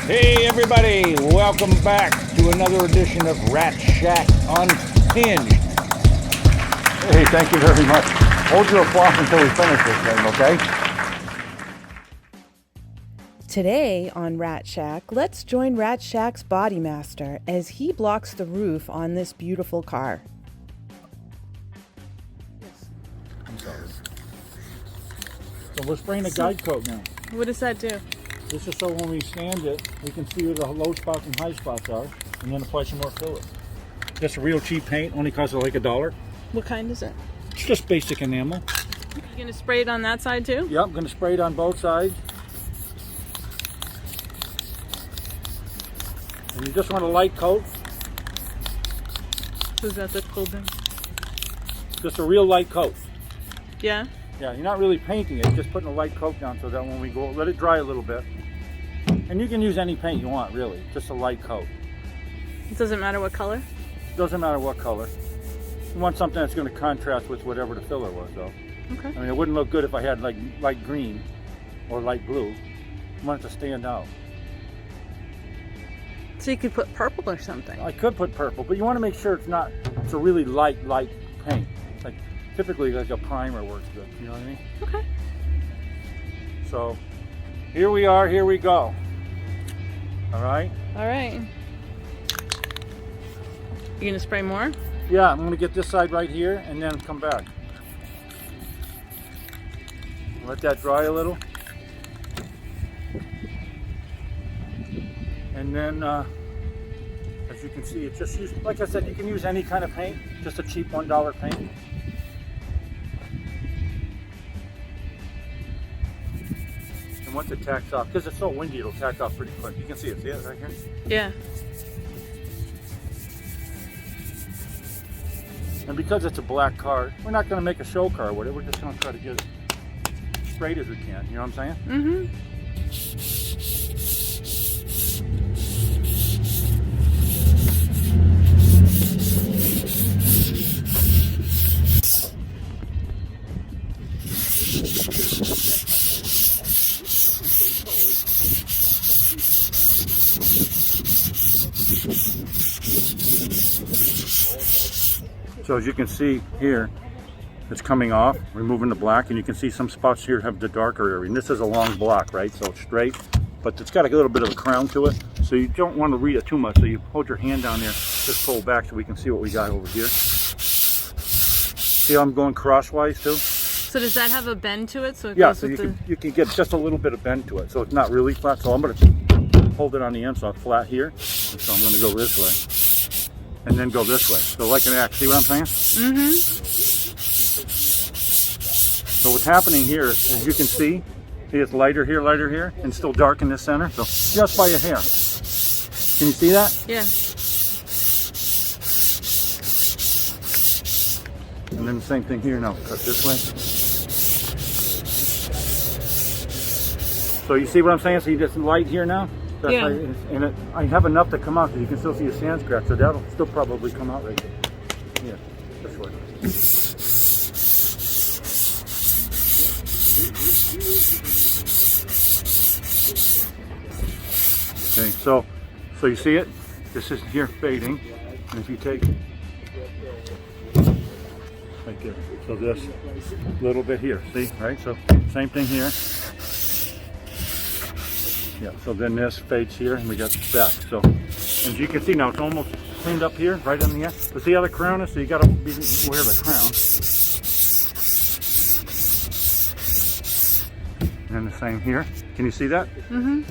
Hey everybody, welcome back to another edition of Rat Shack Unhinged. Hey, thank you very much. Hold your applause until we finish this thing, okay? Today on Rat Shack, let's join Rat Shack's body master as he blocks the roof on this beautiful car. I'm sorry. So we're spraying a guide coat now. What does that do? This is so when we sand it, we can see where the low spots and high spots are, and then apply some more filler. Just a real cheap paint, only costs like $1. What kind is it? It's just basic enamel. You gonna spray it on that side too? Yep, I'm gonna spray it on both sides. And you just want a light coat. Who's that the cold thing? Just a real light coat. Yeah? Yeah, you're not really painting it, just putting a light coat down so that when we go, let it dry a little bit. And you can use any paint you want, really, just a light coat. It doesn't matter what color? Doesn't matter what color. You want something that's going to contrast with whatever the filler was, though. Okay. I mean, it wouldn't look good if I had like light green or light blue. You want it to stand out. So you could put purple or something. I could put purple, but you want to make sure it's a really light paint. Like typically like a primer works good, you know what I mean? Okay. So here we are, here we go. All right? All right. You gonna spray more? Yeah, I'm gonna get this side right here and then come back. Let that dry a little. And then, as you can see, it's just used, like I said, you can use any kind of paint, just a cheap $1 paint. And once it tacks off, because it's so windy, it'll tack off pretty quick. You can see it right here? Yeah. And because it's a black car, we're not going to make a show car with it. We're just going to try to get it straight as we can. You know what I'm saying? Mm-hmm. So as you can see here, it's coming off, removing the black, and you can see some spots here have the darker area. And this is a long block, right? So it's straight, but it's got a little bit of a crown to it. So you don't want to read it too much. So you hold your hand down there, just pull back so we can see what we got over here. See how I'm going crosswise too? So does that have a bend to it? So it Yeah, goes so with you can get just a little bit of bend to it. So it's not really flat. So I'm going to hold it on the end so it's flat here. And so I'm going to go this way. And then go this way. So like an axe. See what I'm saying? Mm-hmm. So what's happening here is, as you can see, it's lighter here, and still dark in the center. So just by a hair. Can you see that? Yeah. And then the same thing here now. Cut this way. So you see what I'm saying? So you just light here now? That's Yeah. And I have enough to come out because you can still see a sand scratch, so that'll still probably come out right there. Yeah, this way. Okay, so you see it? This is here fading, and if you take right there, so this little bit here, see, right? So same thing here. Yeah, so then this fades here and we got back. So as you can see now, it's almost cleaned up here, right on the end. But see how the crown is? So you gotta wear the crown. And the same here. Can you see that? Mm-hmm.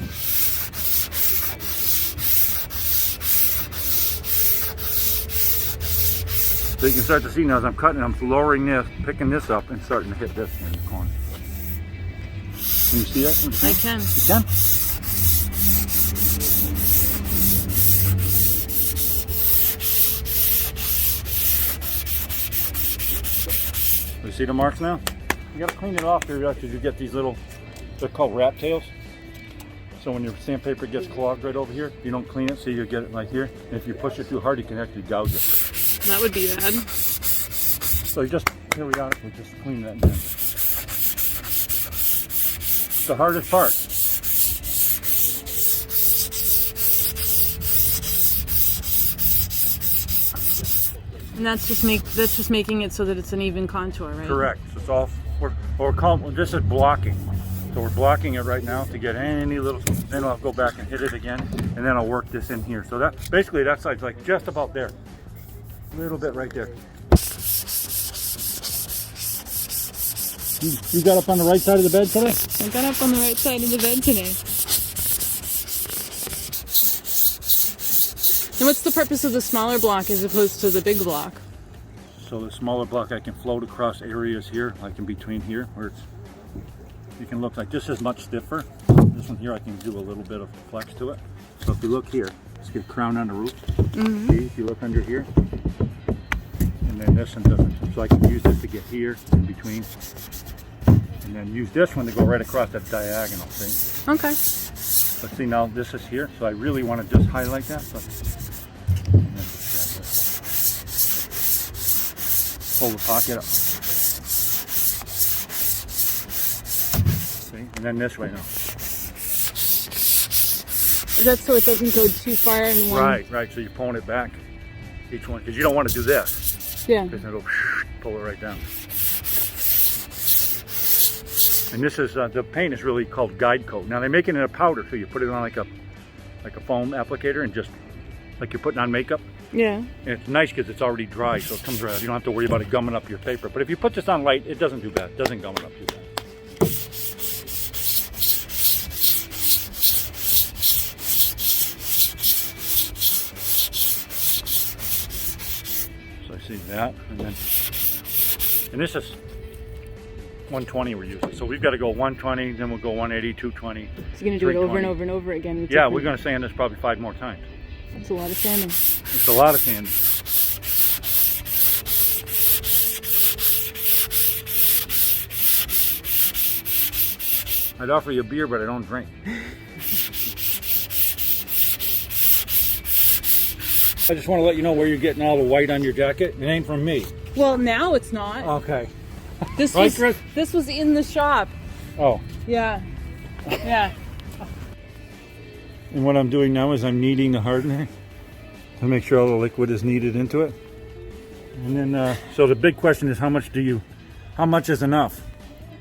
So you can start to see now as I'm cutting, I'm lowering this, picking this up and starting to hit this in the corner. Can you see that? I can. You can? You see the marks now? You gotta clean it off here because you get these little, they're called rat tails. So when your sandpaper gets clogged right over here, you don't clean it, so you get it right here. And if you push it too hard, you can actually gouge it. That would be bad. So you just periodically just clean that in. It's the hardest part. And that's just making it so that it's an even contour, right? Correct. So it's all this is blocking. So we're blocking it right now to get any little. Then I'll go back and hit it again, and then I'll work this in here. So that basically that side's like just about there, a little bit right there. You got up on the right side of the bed today? I got up on the right side of the bed today. And what's the purpose of the smaller block as opposed to the big block? So the smaller block I can float across areas here, like in between here, where you can look like this is much stiffer. This one here I can do a little bit of flex to it. So if you look here, let's get crown on the roof. See, if you look under here, and then this one doesn't. So I can use this to get here in between, and then use this one to go right across that diagonal. See? Okay. But see, now this is here, so I really want to just highlight that. So, and then pull the pocket up. See? And then this way now. Is that so it doesn't go too far in one? Right. So you're pulling it back, each one, because you don't want to do this. Yeah. Because it'll pull it right down. And this is the paint is really called guide coat. Now they make it in a powder, so you put it on like a foam applicator and just like you're putting on makeup. Yeah. And it's nice because it's already dry, so it comes right out. You don't have to worry about it gumming up your paper. But if you put this on light, it doesn't do bad. It doesn't gum it up too bad. So I see that, and this is 120 we're using. So we've got to go 120, then we'll go 180, 220. So you're going to do it over and over and over again? Yeah, we're going to sand this probably 5 more times. That's a lot of sanding. It's a lot of sanding. I'd offer you a beer, but I don't drink. I just want to let you know where you're getting all the white on your jacket. It ain't from me. Well, now it's not. Okay. This Right, was Chris? this was in the shop. Oh. Yeah. Yeah. And what I'm doing now is I'm kneading the hardener to make sure all the liquid is kneaded into it. And then, so the big question is how much is enough?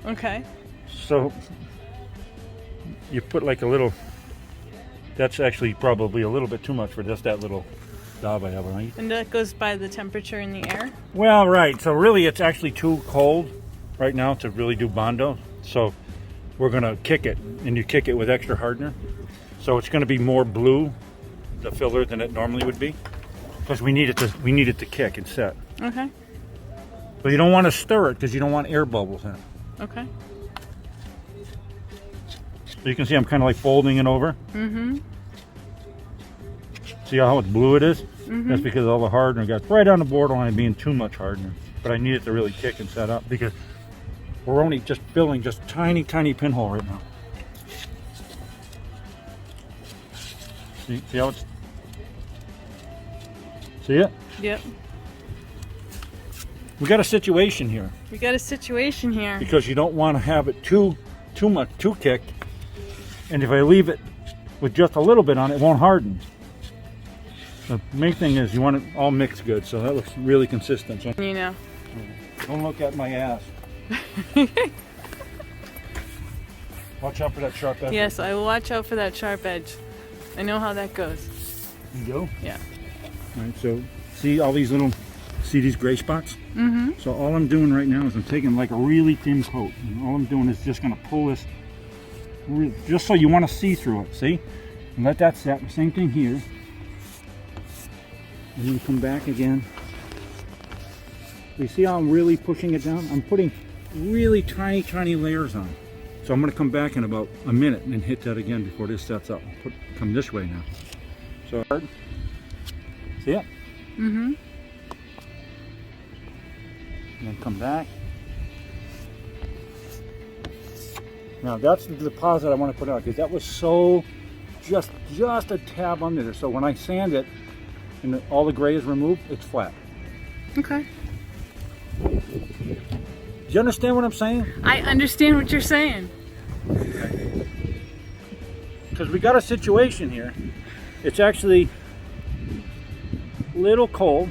Okay. So you put like a little, that's actually probably a little bit too much for just that little daub I have, right? And that goes by the temperature in the air? Well, right. So really it's actually too cold right now to really do Bondo. So we're going to kick it, and you kick it with extra hardener. So it's going to be more blue, the filler, than it normally would be, because we need it to kick and set. Okay. But you don't want to stir it because you don't want air bubbles in it. Okay. So you can see I'm kind of like folding it over. Mm-hmm. See how much blue it is? Mm-hmm. That's because all the hardener got right on the borderline being too much hardener. But I need it to really kick and set up because we're only just filling just tiny pinhole right now. See how it's... See it? Yep. We got a situation here. We got a situation here. Because you don't want to have it too kicked. And if I leave it with just a little bit on it, it won't harden. The main thing is you want it all mixed good, so that looks really consistent. So You know. don't look at my ass. Watch out for that sharp edge. Yes, I will watch out for that sharp edge. I know how that goes. You go? Yeah. All right, so see all these these gray spots? Mm-hmm. So all I'm doing right now is I'm taking like a really thin coat. And all I'm doing is just going to pull this, just so you want to see through it, see? And let that set. Same thing here. And then come back again. You see how I'm really pushing it down? I'm putting really tiny layers on. So I'm going to come back in about a minute and hit that again before this sets up. Come this way now. So hard. See it? Mm-hmm. And then come back. Now that's the deposit I want to put out because that was so just a tab under there. So when I sand it and all the gray is removed, it's flat. Okay. Do you understand what I'm saying? I understand what you're saying. Because we got a situation here. It's actually a little cold.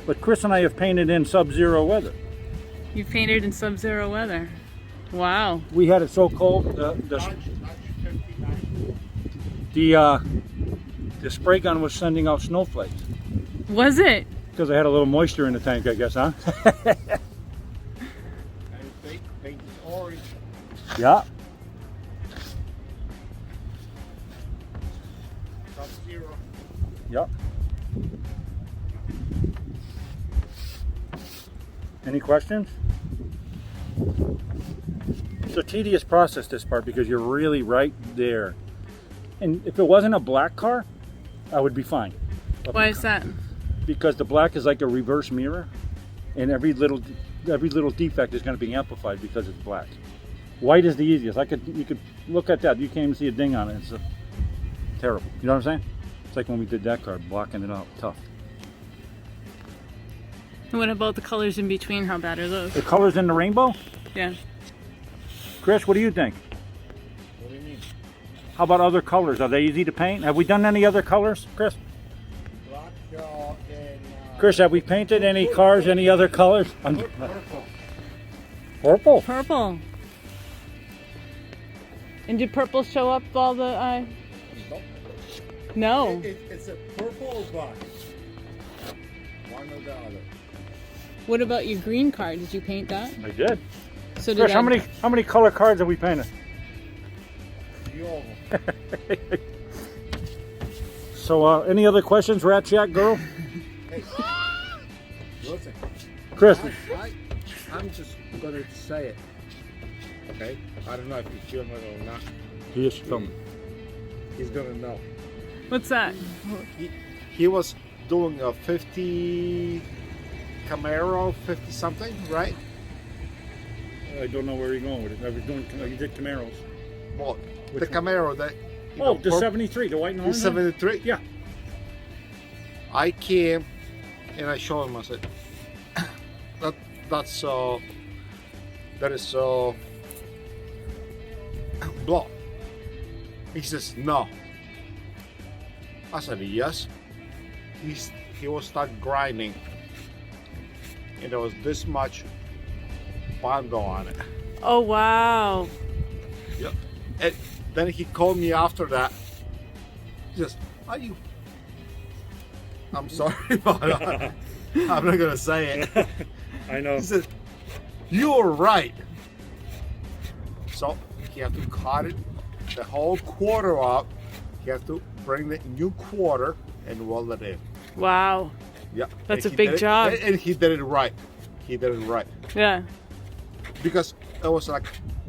But Chris and I have painted in sub-zero weather. You painted in sub-zero weather. Wow. We had it so cold, the spray gun was sending out snowflakes. Was it? Because I had a little moisture in the tank, I guess, huh? Paint orange. Yeah. Sub-zero. Yep. Any questions? It's a tedious process, this part, because you're really right there. And if it wasn't a black car, I would be fine. Why is that? Because the black is like a reverse mirror, and every little defect is going to be amplified because it's black. White is the easiest. You could look at that. You can't even see a ding on it. It's terrible. You know what I'm saying? It's like when we did that car, blocking it out. Tough. And what about the colors in between? How bad are those? The colors in the rainbow? Yeah. Chris, what do you think? What do you mean? How about other colors? Are they easy to paint? Have we done any other colors, Chris? Black and... Chris, have we painted any cars, any other colors? Purple. Purple? Purple. And did purple show up all the... No. It's a purple or black? One or the other. What about your green car? Did you paint that? I did. So did Chris, I... how many color cards have we painted? You all of them. So, any other questions, Rat Shack girl? Hey, listen. Chris. I'm just gonna say it. Okay? I don't know if you film it or not. He is filming. He's gonna know. What's that? He was doing a 50 Camaro, 50 something, right? I don't know where you're going with it. I was doing, you did Camaros. Well, the Camaro that... Oh, the 73, the white and The orange? 73? Yeah. I came and I showed him, I said, that is block. He says, no. I said, yes. He was start grinding. And there was this much bondo on it. Oh, wow. Yep. And then he called me after that. He says, are you... I'm sorry, but I'm not gonna say it. I know. He said, you're right. So he had to cut it, the whole quarter up. He had to bring the new quarter and weld it in. Wow. Yeah. That's And a he big did it- job. And he did it right. He did it right. Yeah. Because it was like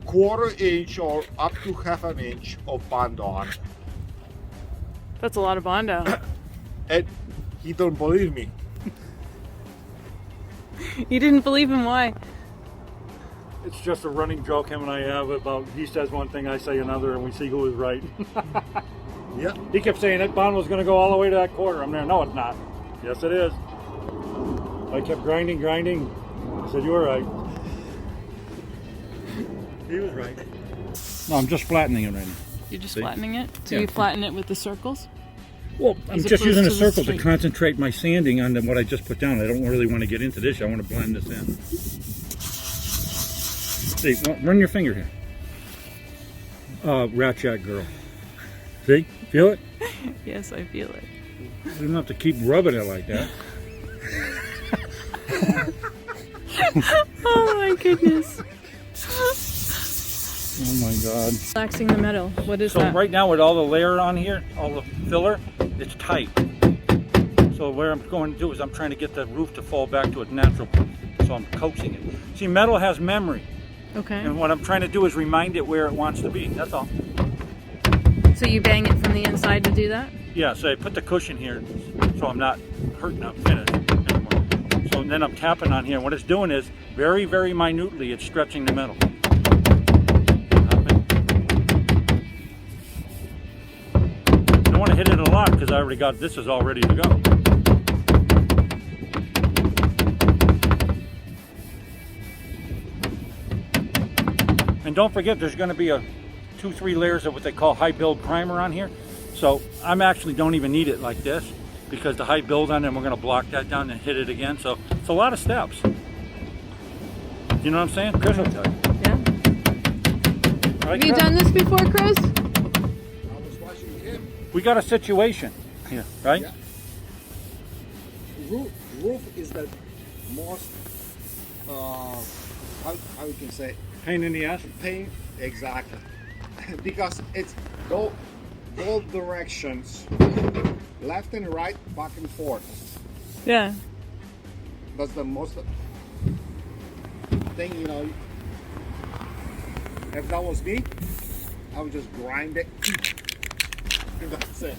1/4 inch or up to 1/2 inch of bondo on it. That's a lot of Bondo. And he don't believe me. You didn't believe him, why? It's just a running joke him and I have about, he says one thing, I say another, and we see who is right. Yeah. He kept saying that bond was going to go all the way to that quarter. I'm there, no it's not. Yes it is. I kept grinding. I said, you were right. He was right. No, I'm just flattening it right now. You're just See? flattening it? So Yeah. you flatten it with the circles? Well, I'm As just opposed using a to the circle to straight. concentrate my sanding on what I just put down. I don't really want to get into this. I want to blend this in. See, run your finger here. Rat Shack girl. See? Feel it? Yes, I feel it. You don't have to keep rubbing it like that. Oh my goodness. Oh my God. Relaxing the metal. What is So that? right now with all the layer on here, all the filler, it's tight. So what I'm going to do is I'm trying to get the roof to fall back to its natural point. So I'm coaxing it. See, metal has memory. Okay. And what I'm trying to do is remind it where it wants to be. That's all. So you bang it from the inside to do that? Yeah, so I put the cushion here so I'm not hurting up finish anymore. So then I'm tapping on here. And what it's doing is very, very minutely, it's stretching the metal. I don't want to hit it a lot because I already got this is all ready to go. And don't forget there's going to be a 2-3 layers of what they call high build primer on here. So I'm actually don't even need it like this. because the high build on it, and we're gonna block that down and hit it again. So it's a lot of steps. You know what I'm saying? Chris will tell you. Yeah. Right, Have you Chris? done this before, Chris? I was watching him. We got a situation here, right? Yeah. Roof is the most, how you can say, Pain in the ass. pain, exactly. Because it's go both directions, left and right, back and forth. Yeah. That's the most thing, you know. If that was me, I would just grind it. That's it.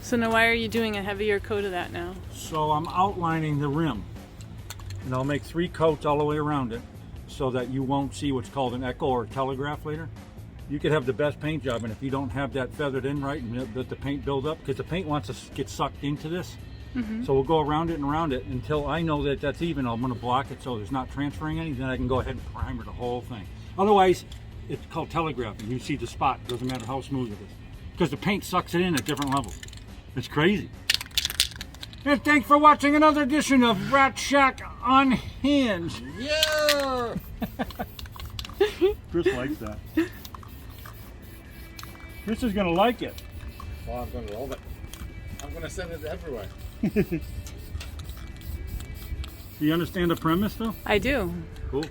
So now why are you doing a heavier coat of that now? So I'm outlining the rim, and I'll make 3 coats all the way around it so that you won't see what's called an echo or telegraph later. You could have the best paint job, and if you don't have that feathered in right and let the paint build up, because the paint wants to get sucked into this. So we'll go around it and around it until I know that that's even. I'm going to block it so there's not transferring any, then I can go ahead and primer the whole thing. Otherwise, it's called telegraphing. You see the spot, doesn't matter how smooth it is, because the paint sucks it in at different levels. It's crazy. And thanks for watching another edition of Rat Shack Unhinged. Yeah! Chris likes that. Chris is gonna like it. Well, I'm gonna love it. I'm gonna send it everywhere. Do you understand the premise though? I do. Cool.